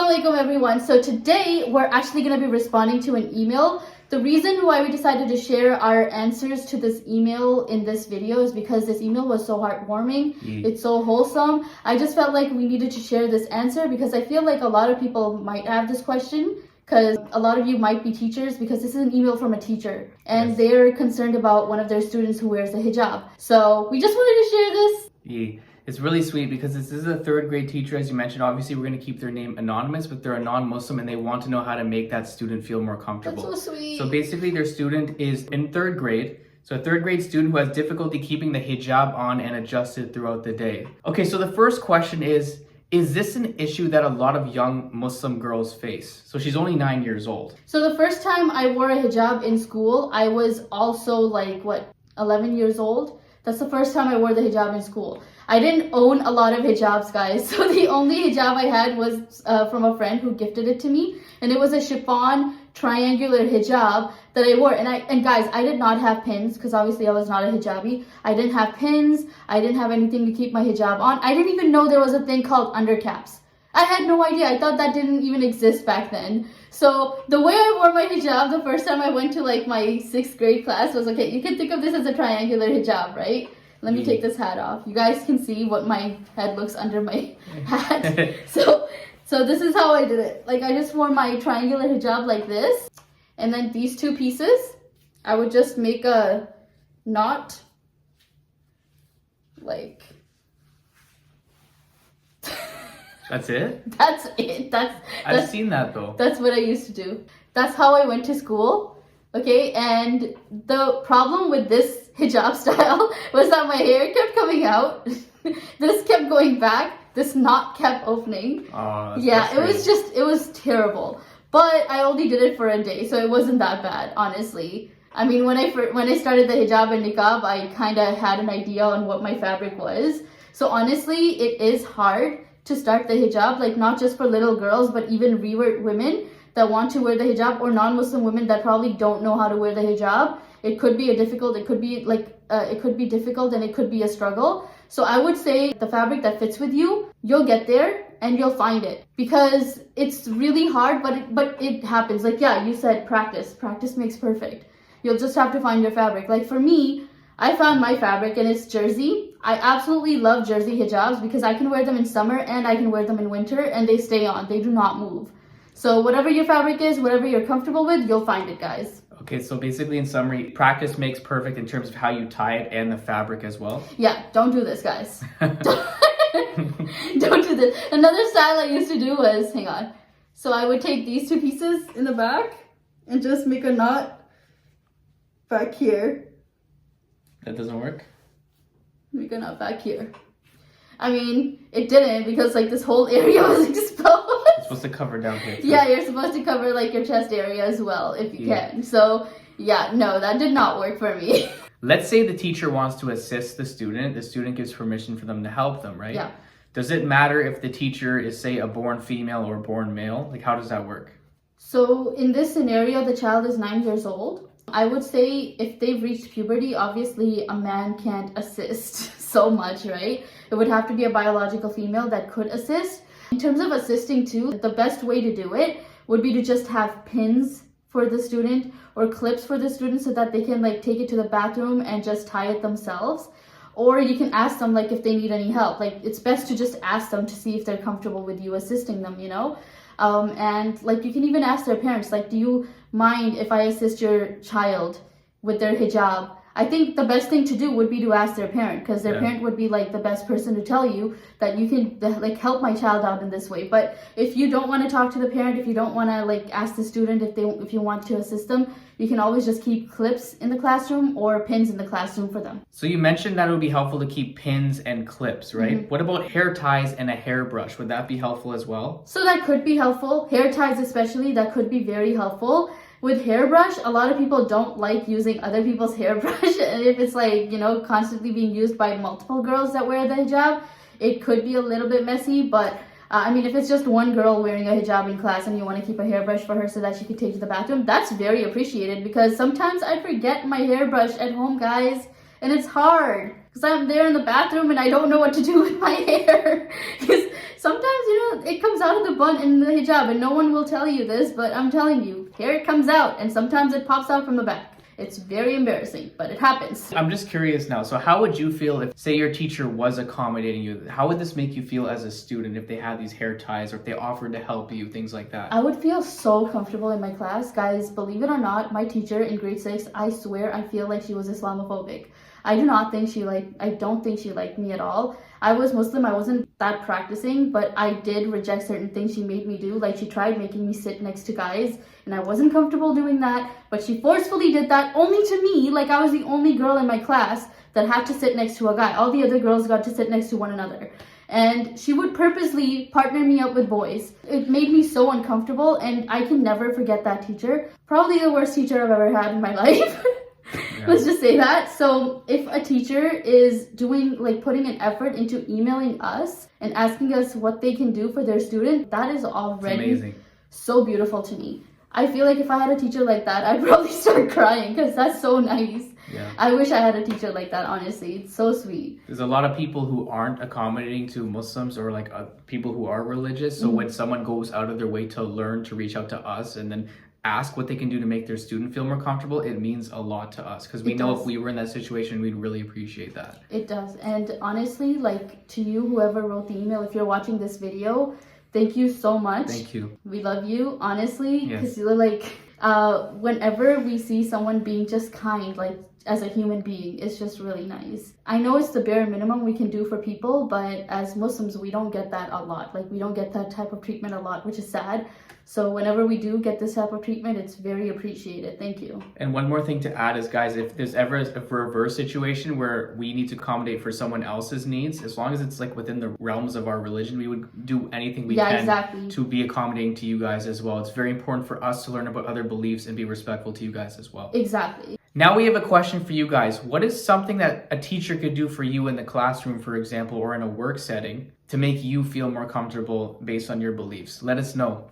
Assalamualaikum everyone. So today we're actually going to be responding to an email. The reason why we decided to share our answers to this email in this video is because this email was so heartwarming. It's so wholesome. I just felt like we needed to share this answer because I feel like a lot of people might have this question, because a lot of you might be teachers, because this is an email from a teacher and they're concerned about one of their students who wears a hijab. So we just wanted to share this. It's really sweet because this is a third grade teacher, as you mentioned. Obviously, we're going to keep their name anonymous, but they're a non-Muslim and they want to know how to make that student feel more comfortable. That's so sweet. So basically, their student is in third grade. So a third grade student who has difficulty keeping the hijab on and adjusted throughout the day. Okay, so the first question is this an issue that a lot of young Muslim girls face? So she's only 9 years old. So the first time I wore a hijab in school, I was also like, 11 years old? That's the first time I wore the hijab in school. I didn't own a lot of hijabs, guys. So the only hijab I had was from a friend who gifted it to me. And it was a chiffon triangular hijab that I wore. And guys, I did not have pins because obviously I was not a hijabi. I didn't have pins. I didn't have anything to keep my hijab on. I didn't even know there was a thing called undercaps. I had no idea. I thought that didn't even exist back then. So the way I wore my hijab the first time I went to like my 6th grade class was, okay, you can think of this as a triangular hijab, right? Let me take this hat off. You guys can see what my head looks under my hat. So this is how I did it. Like, I just wore my triangular hijab like this. And then these two pieces, I would just make a knot. Like... That's it? That's it. I've seen that though. That's what I used to do. That's how I went to school. Okay, and the problem with this hijab style was that my hair kept coming out. This kept going back. This knot kept opening. Oh, yeah, it was terrible. But I only did it for a day, so it wasn't that bad, honestly. I mean, when I started the hijab and niqab, I kind of had an idea on what my fabric was. So honestly, it is hard to start the hijab, like not just for little girls, but even revert women that want to wear the hijab, or non-Muslim women that probably don't know how to wear the hijab. It could be difficult and it could be a struggle. So I would say the fabric that fits with you, you'll get there and you'll find it, because it's really hard, but it happens. Like, yeah, you said practice makes perfect. You'll just have to find your fabric. Like for me, I found my fabric and it's jersey. I absolutely love jersey hijabs because I can wear them in summer and I can wear them in winter and they stay on. They do not move. So whatever your fabric is, whatever you're comfortable with, you'll find it, guys. Okay, so basically in summary, practice makes perfect in terms of how you tie it and the fabric as well. Yeah, don't do this, guys. Don't do this. Another style I used to do was, hang on. So I would take these two pieces in the back and just make a knot back here. That doesn't work? Make a knot back here. I mean, it didn't, because like this whole area was exposed. It's supposed to cover down here too. Yeah, you're supposed to cover like your chest area as well if you can. So yeah, no, that did not work for me. Let's say the teacher wants to assist the student gives permission for them to help them, right? Yeah. Does it matter if the teacher is, say, a born female or born male? Like, how does that work? So in this scenario, the child is 9 years old. I would say if they've reached puberty, obviously a man can't assist so much, right? It would have to be a biological female that could assist. In terms of assisting too, the best way to do it would be to just have pins for the student or clips for the student so that they can like take it to the bathroom and just tie it themselves. Or you can ask them like if they need any help. Like, it's best to just ask them to see if they're comfortable with you assisting them, you know? And like you can even ask their parents, like, do you mind if I assist your child with their hijab? I think the best thing to do would be to ask their parent, because their parent would be like the best person to tell you that you can like help my child out in this way. But if you don't want to talk to the parent, if you don't want to like ask the student if you want to assist them, you can always just keep clips in the classroom or pins in the classroom for them. So you mentioned that it would be helpful to keep pins and clips, right? What about hair ties and a hairbrush? Would that be helpful as well? So that could be helpful. Hair ties especially, that could be very helpful. With hairbrush, a lot of people don't like using other people's hairbrush, and if it's like, you know, constantly being used by multiple girls that wear the hijab, it could be a little bit messy. But I mean, if it's just one girl wearing a hijab in class and you want to keep a hairbrush for her so that she can take to the bathroom, that's very appreciated, because sometimes I forget my hairbrush at home, guys, and it's hard. because I'm there in the bathroom and I don't know what to do with my hair. Because sometimes, it comes out of the bun in the hijab, and no one will tell you this, but I'm telling you, hair comes out, and sometimes it pops out from the back. It's very embarrassing, but it happens. I'm just curious now. So how would you feel if, say, your teacher was accommodating you? How would this make you feel as a student if they had these hair ties or if they offered to help you, things like that? I would feel so comfortable in my class. Guys, believe it or not, my teacher in grade 6, I swear I feel like she was Islamophobic. I don't think she liked me at all. I was Muslim, I wasn't that practicing, but I did reject certain things she made me do. Like, she tried making me sit next to guys, and I wasn't comfortable doing that, but she forcefully did that only to me. Like, I was the only girl in my class that had to sit next to a guy. All the other girls got to sit next to one another. And she would purposely partner me up with boys. It made me so uncomfortable, and I can never forget that teacher. Probably the worst teacher I've ever had in my life. Yeah. Let's just say that. So if a teacher is putting an effort into emailing us and asking us what they can do for their student, that is already so beautiful to me. I feel like if I had a teacher like that, I'd probably start crying because that's so nice. Yeah. I wish I had a teacher like that, honestly. It's so sweet. There's a lot of people who aren't accommodating to Muslims or people who are religious. So when someone goes out of their way to learn to reach out to us and then ask what they can do to make their student feel more comfortable, it means a lot to us, because we know if we were in that situation, we'd really appreciate that. It does. And honestly, to you, whoever wrote the email, if you're watching this video, thank you so much. Thank you. We love you, honestly, Yes. because you're whenever we see someone being just kind, as a human being, it's just really nice. I know it's the bare minimum we can do for people, but as Muslims, we don't get that a lot. We don't get that type of treatment a lot, which is sad. So whenever we do get this type of treatment, it's very appreciated. Thank you. And one more thing to add is, guys, if there's ever a reverse situation where we need to accommodate for someone else's needs, as long as it's within the realms of our religion, we would do anything we can to be accommodating to you guys as well. It's very important for us to learn about other beliefs and be respectful to you guys as well. Exactly. Now we have a question for you guys. What is something that a teacher could do for you in the classroom, for example, or in a work setting to make you feel more comfortable based on your beliefs? Let us know.